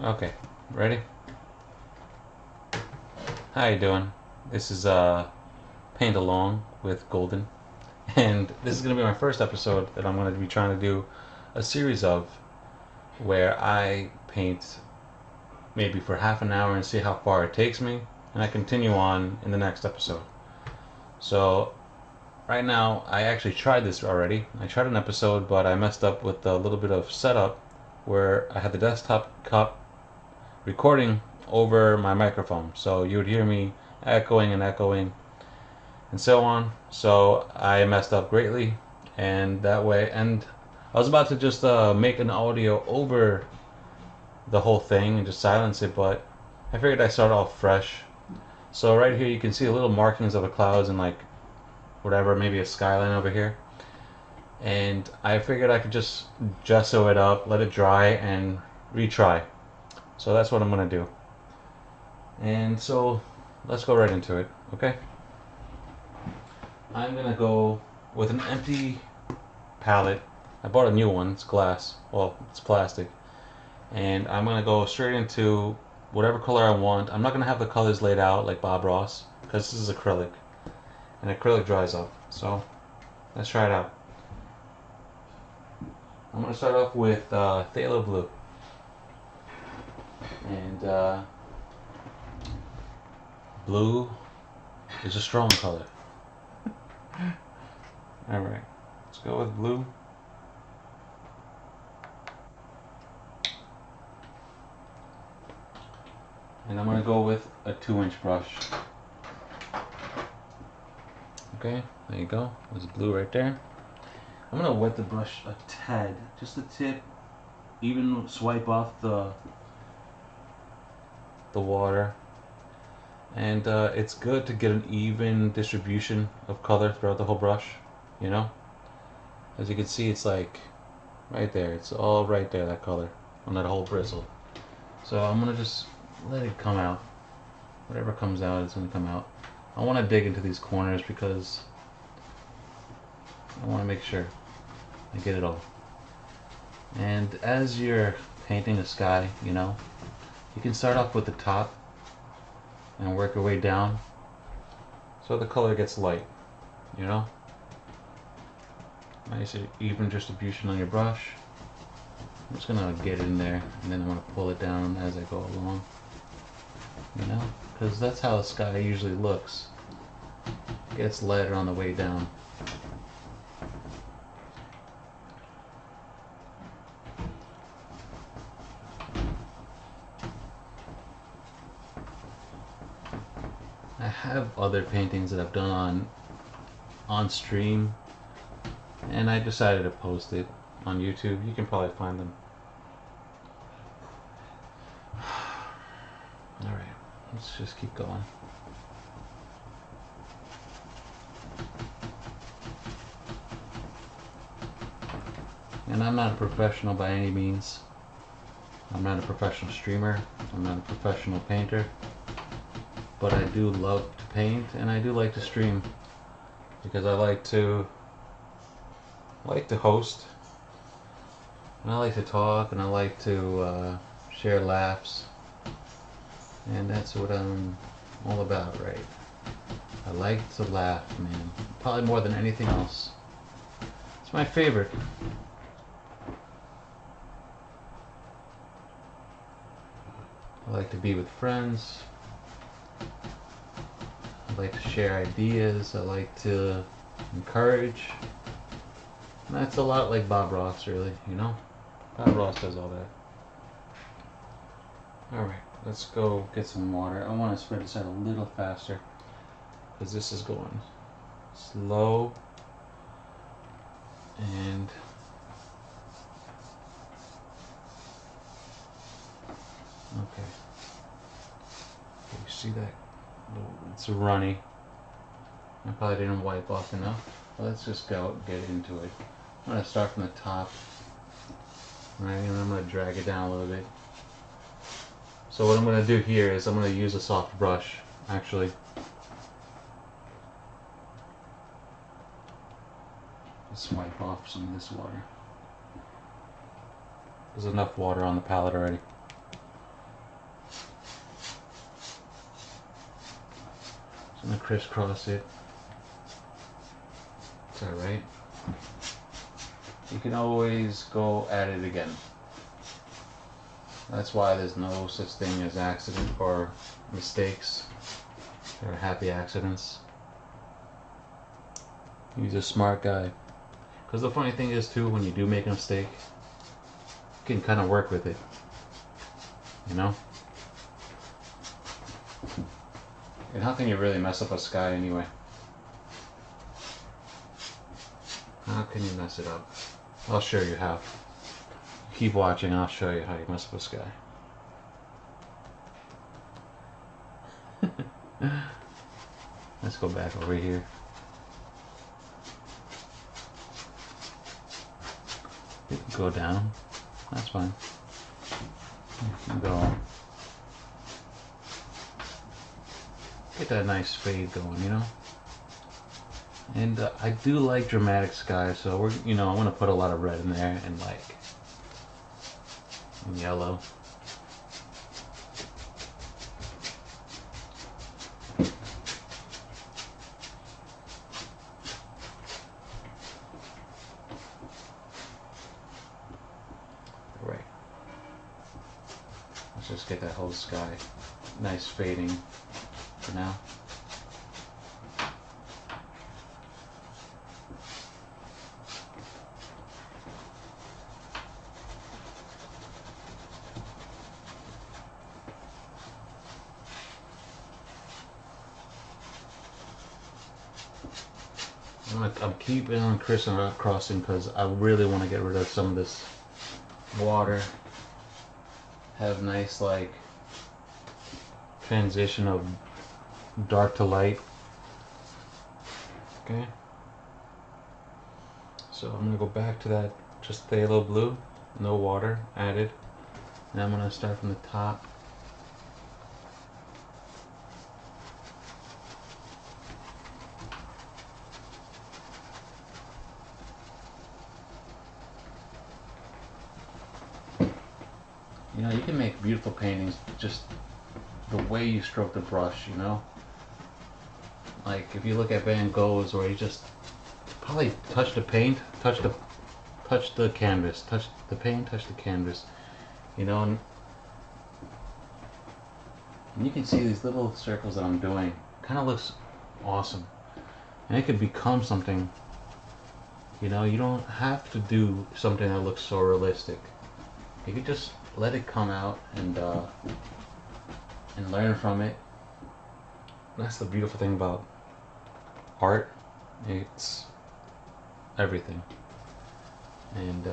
Okay, ready? How you doing? This is Paint Along with Golden, and this is gonna be my first episode that I'm gonna be trying to do a series of where I paint maybe for half an hour and see how far it takes me, and I continue on in the next episode. So right now, I actually tried this already. I tried an episode, but I messed up with a little bit of setup where I had the desktop cup recording over my microphone. So you would hear me echoing and echoing and so on. So I messed up greatly, and that way, and I was about to just make an audio over the whole thing and just silence it, but I figured I'd start off fresh. So right here you can see a little markings of the clouds and like whatever, maybe a skyline over here. And I figured I could just gesso it up, let it dry, and retry. So that's what I'm gonna do. And so let's go right into it, okay? I'm gonna go with an empty palette. I bought a new one, it's glass, well, it's plastic. And I'm gonna go straight into whatever color I want. I'm not gonna have the colors laid out like Bob Ross, because this is acrylic. And acrylic dries up, so let's try it out. I'm gonna start off with phthalo blue. And blue is a strong color. Alright, let's go with blue. And I'm going to go with a 2-inch brush. Okay, there you go. There's blue right there. I'm going to wet the brush a tad, just the tip. Even swipe off the water. And it's good to get an even distribution of color throughout the whole brush, you know? As you can see, it's like right there. It's all right there, that color, on that whole bristle. So I'm going to just let it come out. Whatever comes out is going to come out. I want to dig into these corners because I want to make sure I get it all. And as you're painting the sky, you know, you can start off with the top and work your way down so the color gets light, you know. Nice even distribution on your brush. I'm just going to get in there and then I'm going to pull it down as I go along, you know, because that's how the sky usually looks. It gets lighter on the way down. I have other paintings that I've done on stream, and I decided to post it on YouTube. You can probably find them. Alright, let's just keep going. And I'm not a professional by any means. I'm not a professional streamer. I'm not a professional painter. But I do love to paint, and I do like to stream because I like to host, and I like to talk, and I like to share laughs, and that's what I'm all about, right? I like to laugh, man. Probably more than anything else. It's my favorite. I like to be with friends. I like to share ideas. I like to encourage. And that's a lot like Bob Ross, really, you know? Bob Ross does all that. Alright, let's go get some water. I want to spread this out a little faster because this is going slow. And okay. You see that? It's runny. I probably didn't wipe off enough. Let's just go get into it. I'm going to start from the top. Right, and I'm going to drag it down a little bit. So what I'm going to do here is I'm going to use a soft brush, actually. Just wipe off some of this water. There's enough water on the palette already. I'm gonna crisscross it. It's alright. You can always go at it again. That's why there's no such thing as accident or mistakes. There are happy accidents. He's a smart guy. Because the funny thing is too, when you do make a mistake, you can kind of work with it. You know? And how can you really mess up a sky anyway? How can you mess it up? I'll show you how. Keep watching, I'll show you how you mess up a sky. Let's go back over here. You can go down. That's fine. You can go. Get that nice fade going, you know? And I do like dramatic skies, so we're, you know, I want to put a lot of red in there and like and yellow. Right. Let's just get that whole sky nice fading for now. I'm keeping on crisscrossing because I really want to get rid of some of this water. Have nice like transition of dark to light. Okay. So I'm gonna go back to that just phthalo blue, no water added. And I'm gonna start from the top. You know, you can make beautiful paintings just the way you stroke the brush, you know? Like, if you look at Van Gogh's where he just probably touched the paint, touched the canvas, touched the paint, touched the canvas, you know? And you can see these little circles that I'm doing. Kind of looks awesome. And it could become something, you know? You don't have to do something that looks so realistic. You could just let it come out and learn from it. That's the beautiful thing about art. It's everything. And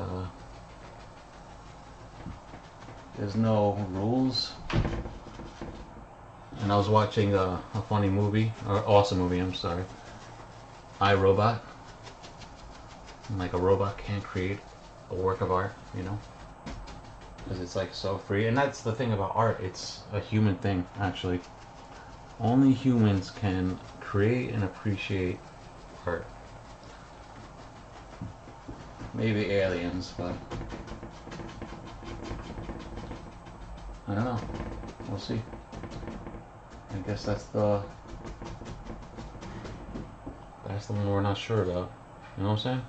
there's no rules. And I was watching a funny movie, or awesome movie, I'm sorry. I, Robot. And like a robot can't create a work of art, you know? Because it's like so free. And that's the thing about art, it's a human thing actually. Only humans can create and appreciate art. Maybe aliens, but I don't know. We'll see. I guess that's the one we're not sure about. You know what I'm saying?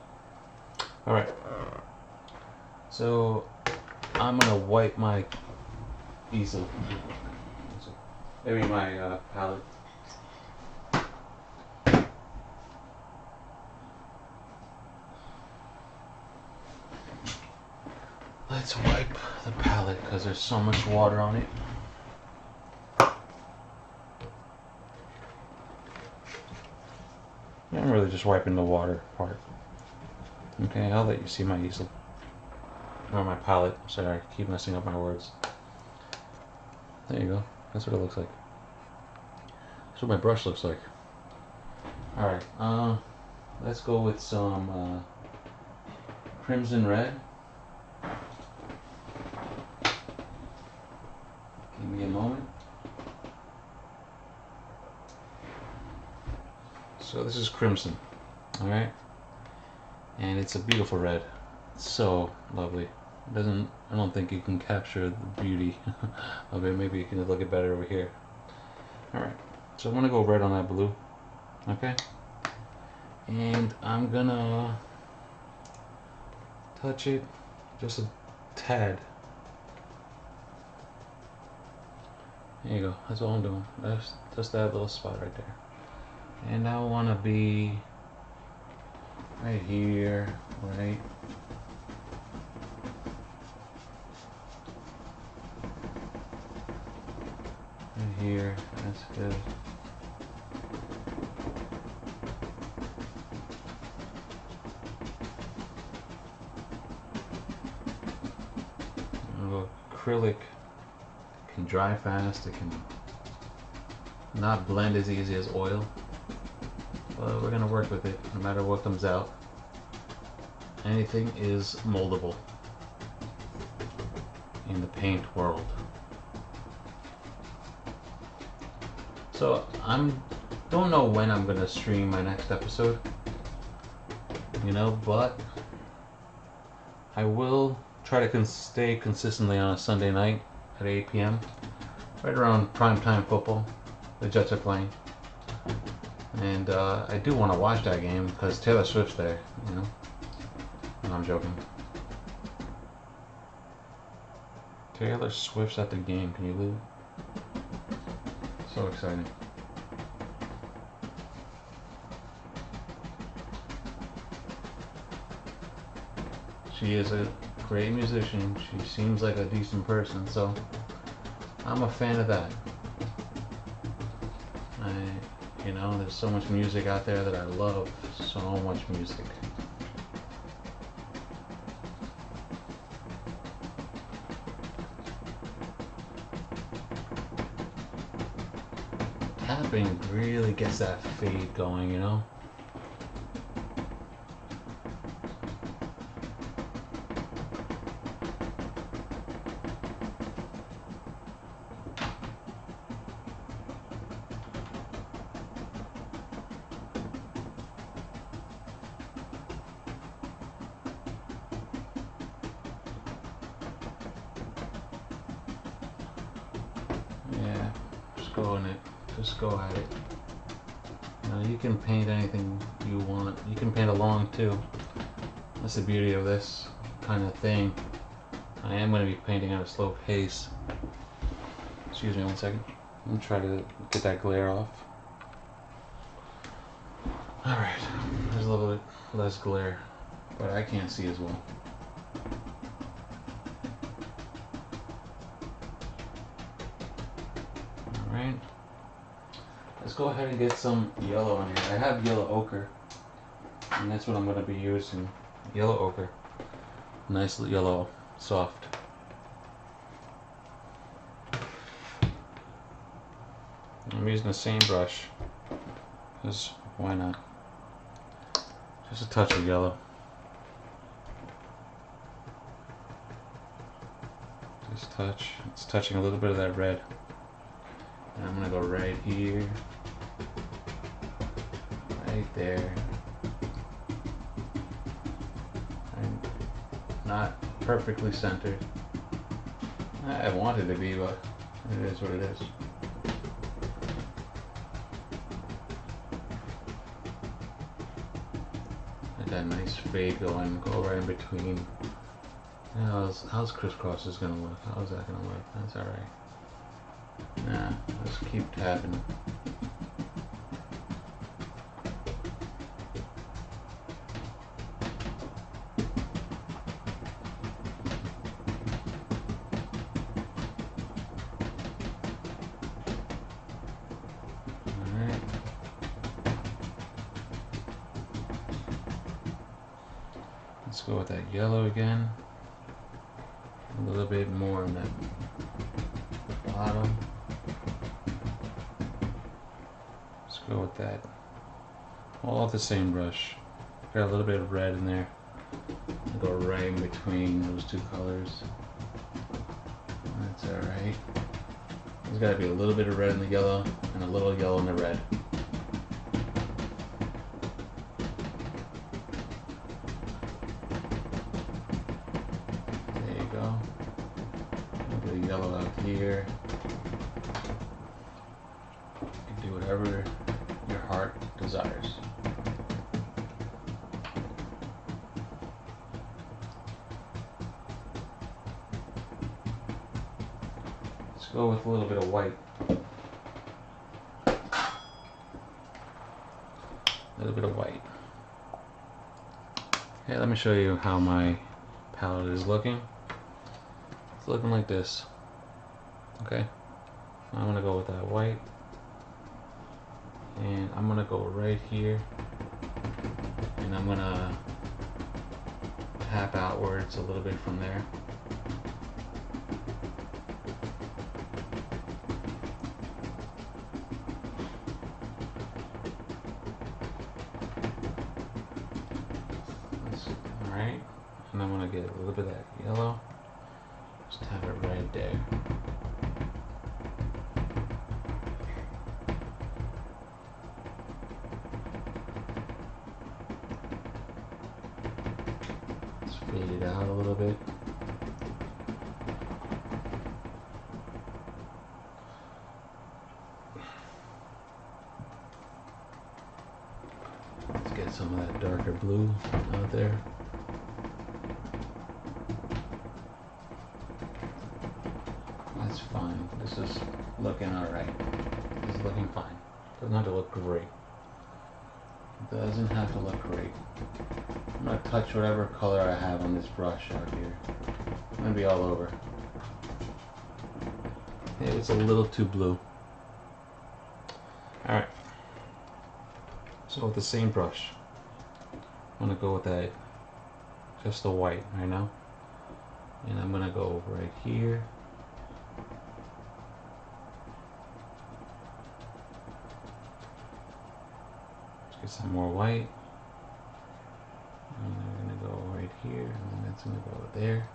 Alright. So I'm gonna wipe my easel. Maybe my palette. Let's wipe the palette because there's so much water on it. I'm really just wiping the water part. Okay, I'll let you see my easel. Or my palette. Sorry, I keep messing up my words. There you go. That's what it looks like. That's what my brush looks like. Alright, let's go with some crimson red. Give me a moment. So this is crimson, alright? And it's a beautiful red. It's so lovely. I don't think you can capture the beauty of it. Maybe you can look it better over here. Alright. So I'm gonna go red on that blue. Okay. And I'm gonna touch it just a tad. There you go. That's all I'm doing. That's just that little spot right there. And I want to be right here, right here. That's good. Acrylic can dry fast. It can not blend as easy as oil, but we're gonna work with it no matter what comes out. Anything is moldable in the paint world. So don't know when I'm gonna stream my next episode, but I will try to stay consistently on a Sunday night at 8 p.m. right around primetime football. The Jets are playing, and I do want to watch that game because Taylor Swift's there. No, I'm joking. Taylor Swift's at the game. Can you believe it? So exciting. She is a great musician. She seems like a decent person, so I'm a fan of that. There's so much music out there that I love. So much music. Tapping really gets that fade going, Yeah, just go at it. You can paint anything you want. You can paint along too. That's the beauty of this kind of thing. I am going to be painting at a slow pace. Excuse me 1 second. I'm going to try to get that glare off. Alright, there's a little bit less glare, but I can't see as well. Alright, let's go ahead and get some yellow in here. I have yellow ochre, and that's what I'm going to be using. Yellow ochre. Nice yellow, soft. I'm using the same brush, because why not? Just a touch of yellow. Just touch. It's touching a little bit of that red. And I'm going to go right here. Right there. I'm not perfectly centered. I want it to be, but it is what it is. Get that nice fade going. Go right in between. How's crisscross is gonna look? How's that gonna look? That's alright. Nah, let's keep tapping. Alright. Let's go with that yellow again. A little bit more on that bottom. Let's go with that. All with the same brush. Got a little bit of red in there. I'll go right in between those two colors. That's alright. There's got to be a little bit of red in the yellow and a little yellow in the red. There you go. A little yellow out here. You can do whatever your heart desires. Let's go with a little bit of white. A little bit of white. Okay, let me show you how my palette is looking. It's looking like this. Okay, I'm gonna go with that white, and I'm gonna go right here, and I'm gonna tap outwards a little bit from there. Alright, and I'm gonna get a little bit of that yellow, just tap it right there. Fade it out a little bit. Let's get some of that darker blue out there. That's fine. This is looking alright. This is looking fine. Doesn't have to look great. Doesn't have to look great. I'm going to touch whatever color I have on this brush out here. I'm going to be all over. Maybe it's a little too blue. Alright. So with the same brush, I'm going to go with that, just the white right now. And I'm going to go right here. Let's get some more white. And I'm going to go right here, and then that's going to go there.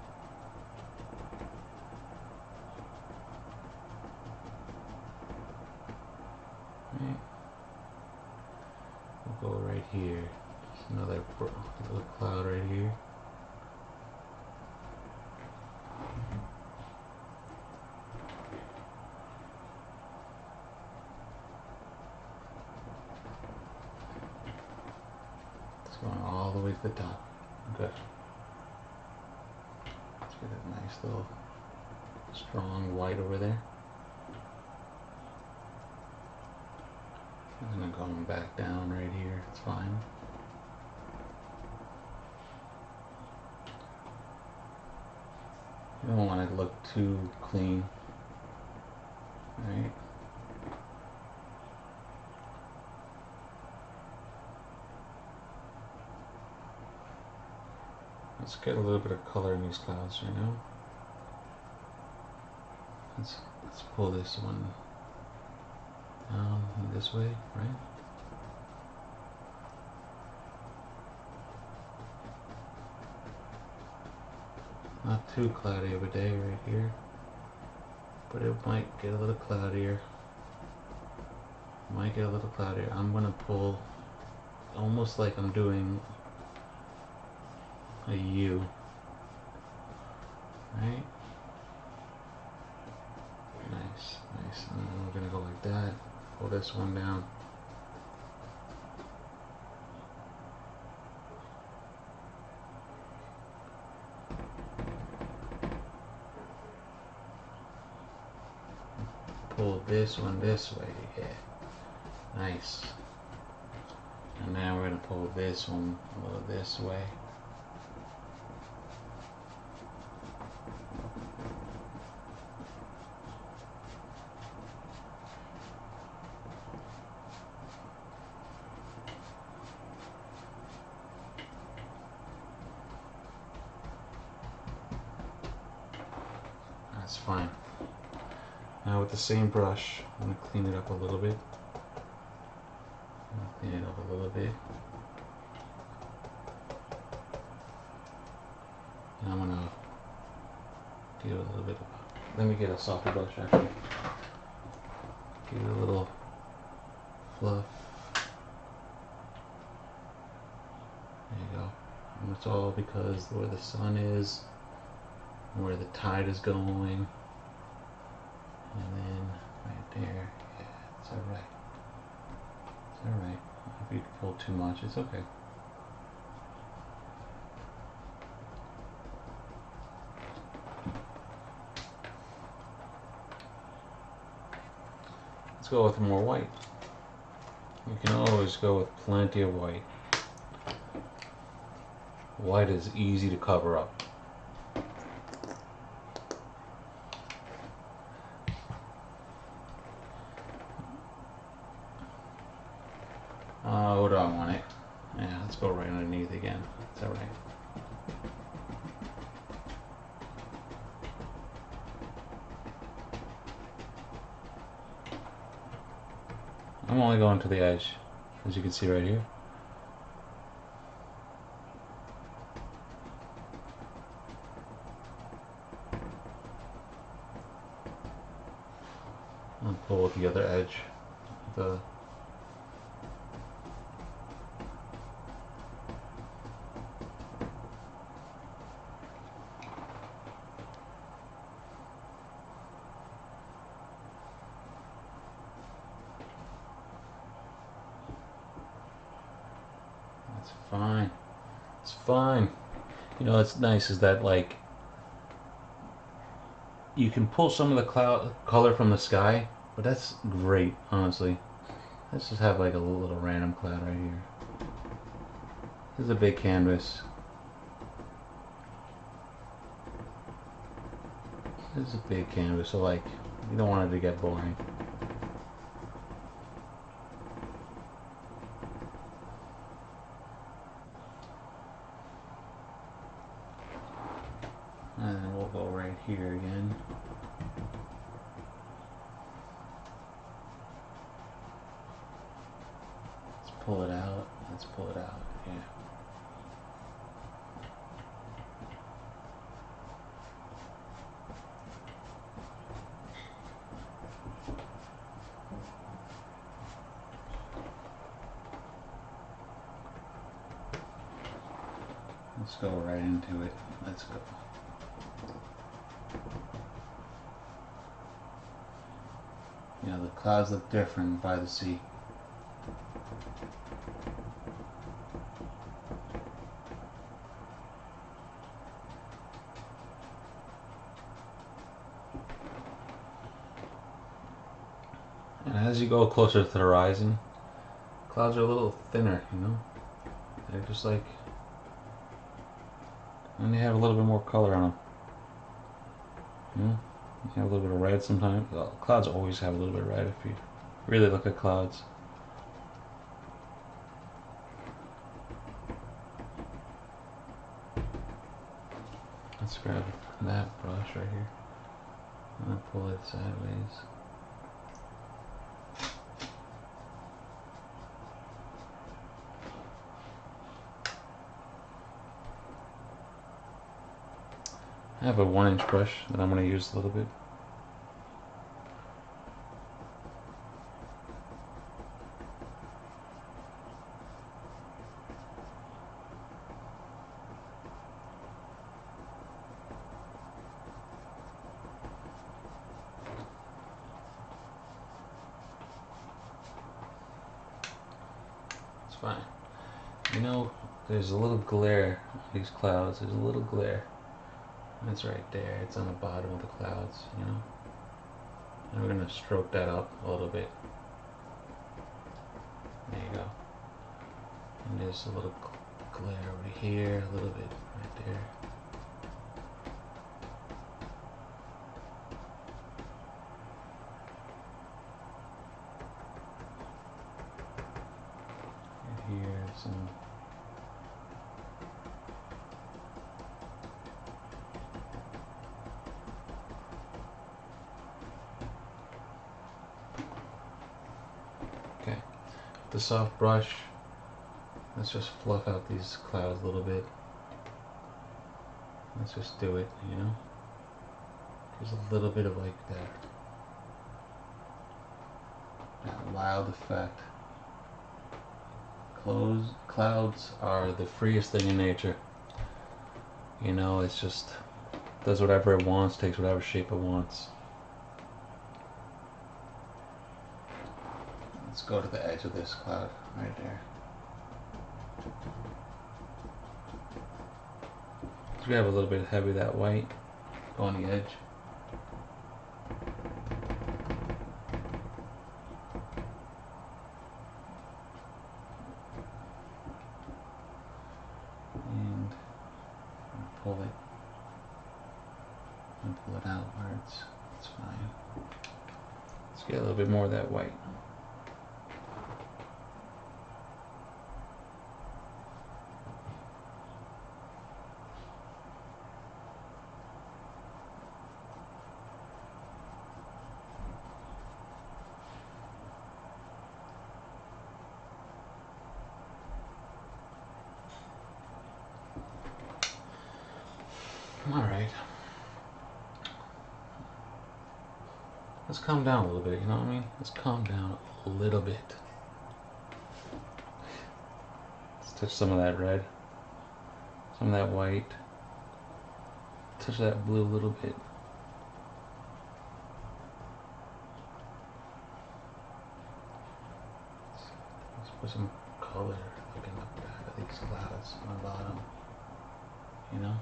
Right. We'll go right here. Just another little cloud right here. It's going all the way to the top. Good. Let's get a nice little strong white over there. And then going back down right here, it's fine. You don't want it to look too clean, right? Let's get a little bit of color in these clouds right now. Let's pull this one down this way, right? Not too cloudy of a day right here, but it might get a little cloudier. Might get a little cloudier. I'm gonna pull almost like I'm doing a U, right? Nice, nice. And then we're gonna go like that. Pull this one down. Pull this one this way, yeah. Nice. And now we're gonna pull this one a little this way. That's fine. Now with the same brush, I'm going to clean it up a little bit. Clean it up a little bit. And I'm going to give it a little bit of, let me get a softer brush actually. Give it a little fluff. There you go. And it's all because where the sun is, where the tide is going, and then right there, yeah, it's alright. Alright. If you pull too much, it's okay. Let's go with more white. You can always go with plenty of white. White is easy to cover up. What do I want it? Yeah, let's go right underneath again. It's alright. I'm only going to the edge, as you can see right here. I'll pull with the other edge. That's fine. It's fine. You know, what's nice is that, like, you can pull some of the cloud color from the sky, but that's great, honestly. Let's just have like a little random cloud right here. This is a big canvas. This is a big canvas, so like, you don't want it to get boring. And then we'll go right here again. Let's pull it out. Let's pull it out. Yeah. Let's go right into it. Let's go. You know, the clouds look different by the sea. And as you go closer to the horizon, clouds are a little thinner, you know? They're just like, and they have a little bit more color on them. You know? You have a little bit of red sometimes. Well, clouds always have a little bit of red if you really look at clouds. Let's grab that brush right here. I'm gonna pull it sideways. I have a 1-inch brush that I'm going to use a little bit. It's fine. You know, there's a little glare on these clouds. There's a little glare. It's right there. It's on the bottom of the clouds, you know. And we're going to stroke that up a little bit. There you go. And there's a little glare over here, a little bit right there. And here, some. Okay, the soft brush, let's just fluff out these clouds a little bit. Let's just do it, you know? There's a little bit of like that wild effect. Clouds are the freest thing in nature. You know, it's just does whatever it wants, takes whatever shape it wants. Let's Let's go to the edge of this cloud right there. Let's grab a little bit heavy of that white, go on the edge. And pull it and pull it outwards. It's fine. Let's get a little bit more of that white. Alright. Let's calm down a little bit, you know what I mean? Let's calm down a little bit. Let's touch some of that red, some of that white, touch that blue a little bit. Let's put some color looking up the back of these clouds on the bottom, you know?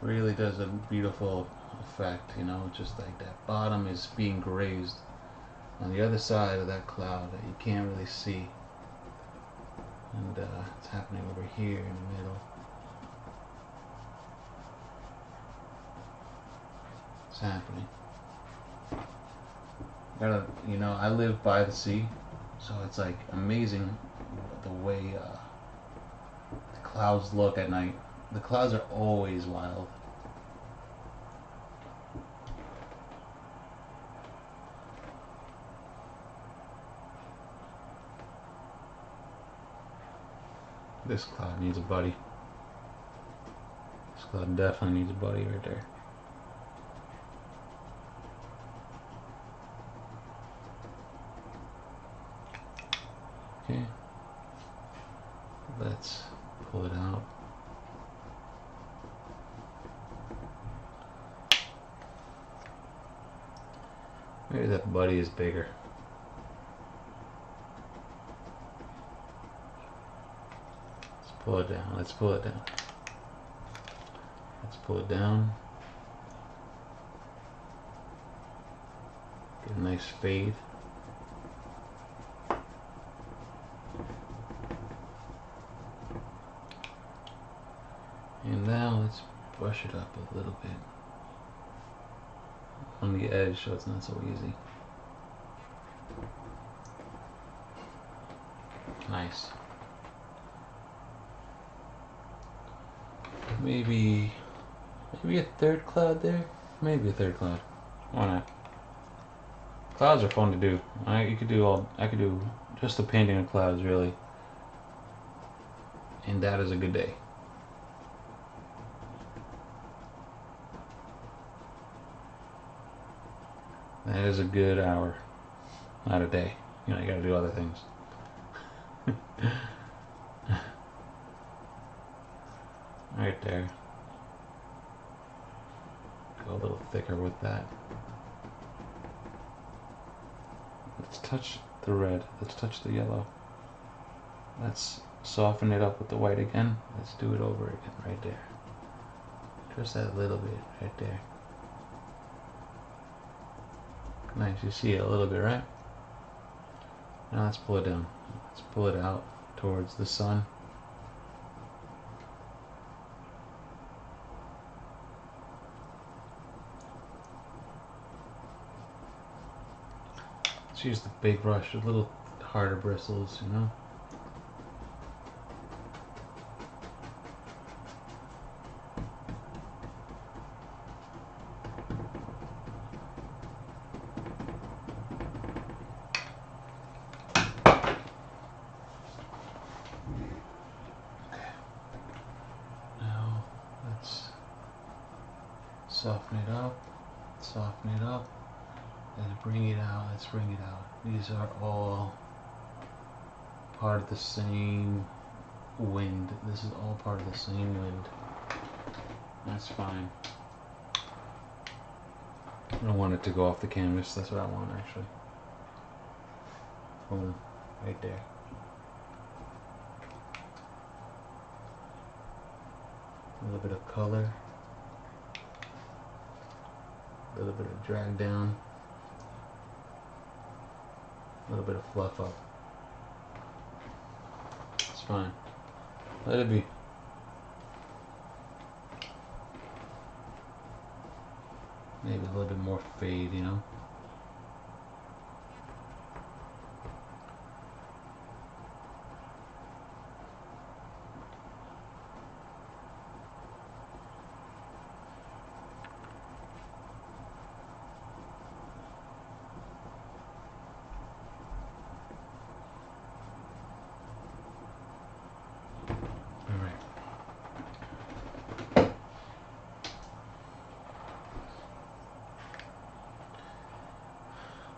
Really does a beautiful effect, you know, just like that bottom is being grazed on the other side of that cloud that you can't really see, and it's happening over here in the middle. It's happening. You know, I live by the sea, so it's like amazing the way the clouds look at night. The clouds are always wild. This cloud needs a buddy. This cloud definitely needs a buddy right there. Okay. Let's pull it out. Maybe that buddy is bigger. Let's pull it down. Let's pull it down. Let's pull it down. Get a nice fade. And now let's brush it up a little bit on the edge so it's not so easy. Nice. Maybe a third cloud there? Maybe a third cloud. Why not? Clouds are fun to do. I could do just the painting of clouds really. And that is a good day. That is a good hour. Not a day. You know, you gotta do other things. Right there. Go a little thicker with that. Let's touch the red. Let's touch the yellow. Let's soften it up with the white again. Let's do it over again right there. Just that little bit right there. Nice, you see it a little bit, right? Now let's pull it down. Let's pull it out towards the sun. Let's use the big brush, a little harder bristles, you know? Soften it up, and bring it out. Let's bring it out. These are all part of the same wind. This is all part of the same wind. That's fine. I don't want it to go off the canvas. That's what I want, actually. Boom. Right there. A little bit of color. A little bit of drag down. A little bit of fluff up. It's fine. Let it be. Maybe a little bit more fade, you know?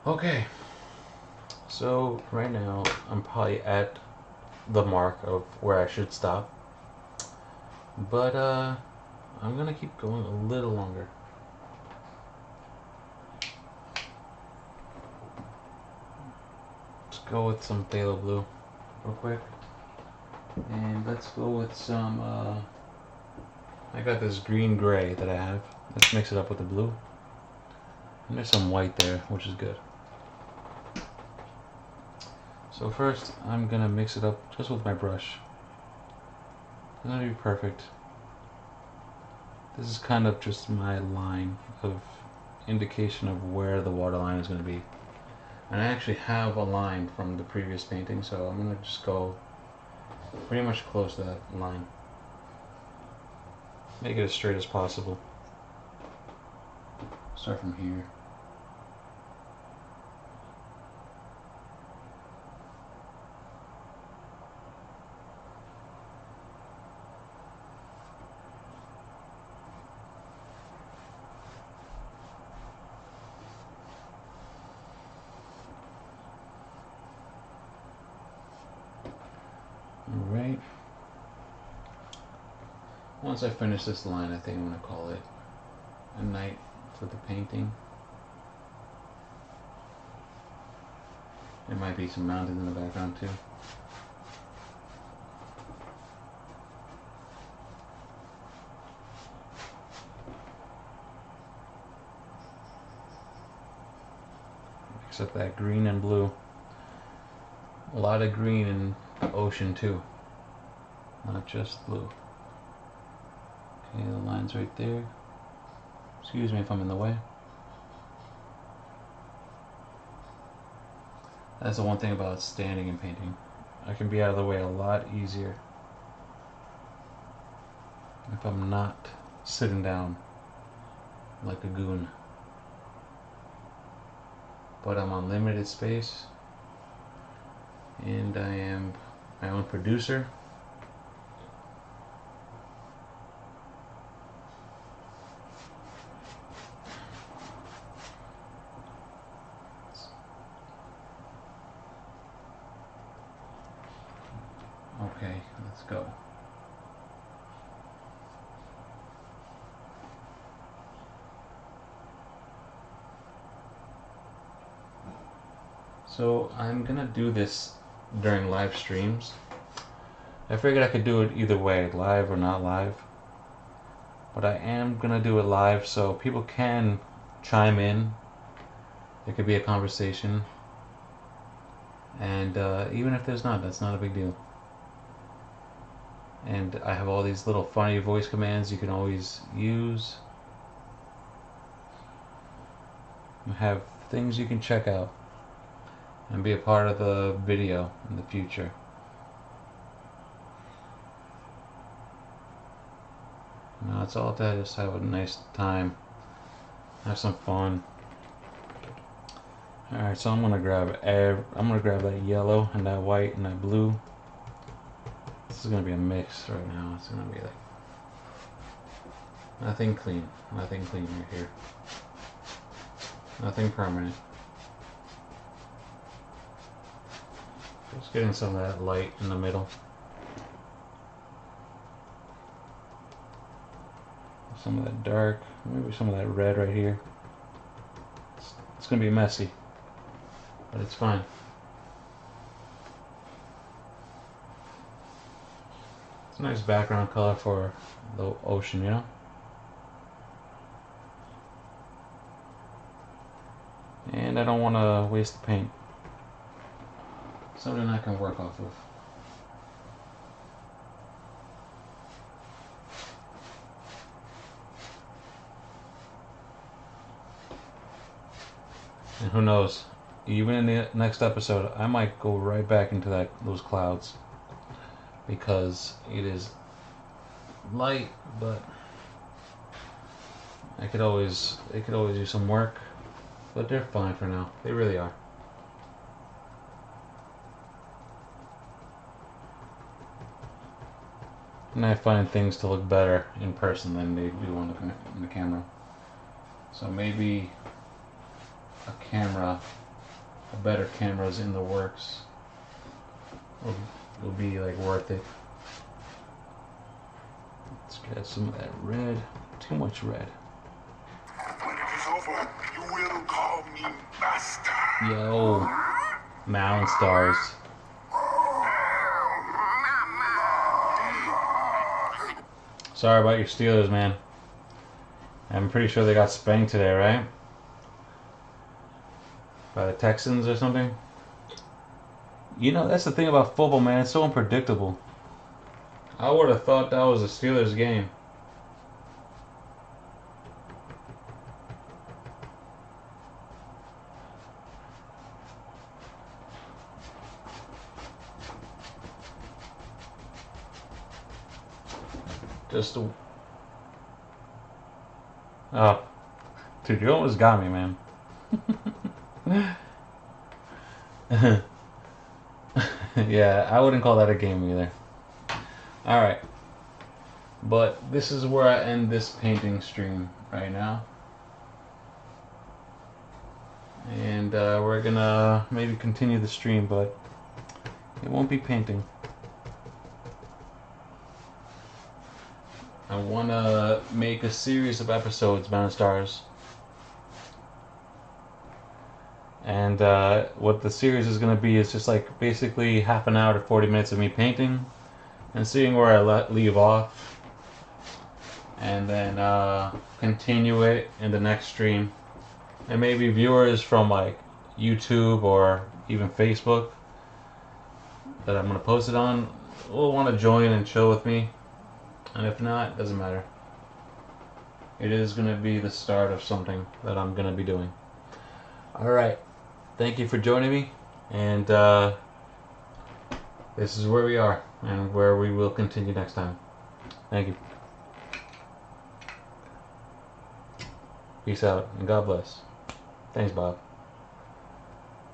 Okay, so right now I'm probably at the mark of where I should stop, but I'm gonna keep going a little longer. Let's go with some phthalo blue real quick, and let's go with some I got this green gray that I have. Let's mix it up with the blue, and there's some white there, which is good. So first, I'm gonna mix it up just with my brush. It's gonna be perfect. This is kind of just my line of indication of where the water line is gonna be. And I actually have a line from the previous painting, so I'm gonna just go pretty much close to that line. Make it as straight as possible. Start from here. Alright. Once I finish this line, I think I'm going to call it a night for the painting. There might be some mountains in the background too. Mix up that green and blue. A lot of green in the ocean too, not just blue. Okay, the line's right there. Excuse me if I'm in the way. That's the one thing about standing and painting. I can be out of the way a lot easier if I'm not sitting down like a goon. But I'm on limited space, and I am my own producer. Okay, let's go. So I'm gonna do this during live streams. I figured I could do it either way, live or not live. But I am gonna do it live so people can chime in. There could be a conversation. And even if there's not, that's not a big deal. And I have all these little funny voice commands you can always use. You have things you can check out and be a part of the video in the future. No, it's all to just have a nice time, have some fun. All right, so I'm gonna grab that yellow and that white and that blue. This is gonna be a mix right now. It's gonna be like nothing clean right here. Nothing permanent. Just getting some of that light in the middle. Some of that dark, maybe some of that red right here. It's gonna be messy, but it's fine. It's a nice background color for the ocean, you know? And I don't want to waste the paint. Something I can work off of. And who knows, even in the next episode, I might go right back into those clouds. Because it is light, but they could always use some work. But they're fine for now. They really are. And I find things to look better in person than they do on the camera. So maybe a better camera's in the works. Will be like worth it. Let's get some of that red. Too much red. When it is over, you will call me master. Yo, Mountain Stars. Sorry about your Steelers, man. I'm pretty sure they got spanked today, right? By the Texans or something. You know, that's the thing about football, man. It's so unpredictable. I would have thought that was a Steelers game. Just a... Oh. Dude, you almost got me, man. Yeah, I wouldn't call that a game either. Alright. But this is where I end this painting stream right now. And we're gonna maybe continue the stream, but it won't be painting. I want to make a series of episodes, Mountain Stars. And what the series is going to be is just like basically half an hour to 40 minutes of me painting and seeing where I leave off. And then continue it in the next stream. And maybe viewers from like YouTube or even Facebook that I'm going to post it on will want to join and chill with me. And if not, it doesn't matter. It is going to be the start of something that I'm going to be doing. Alright. Thank you for joining me. And this is where we are. And where we will continue next time. Thank you. Peace out. And God bless. Thanks, Bob.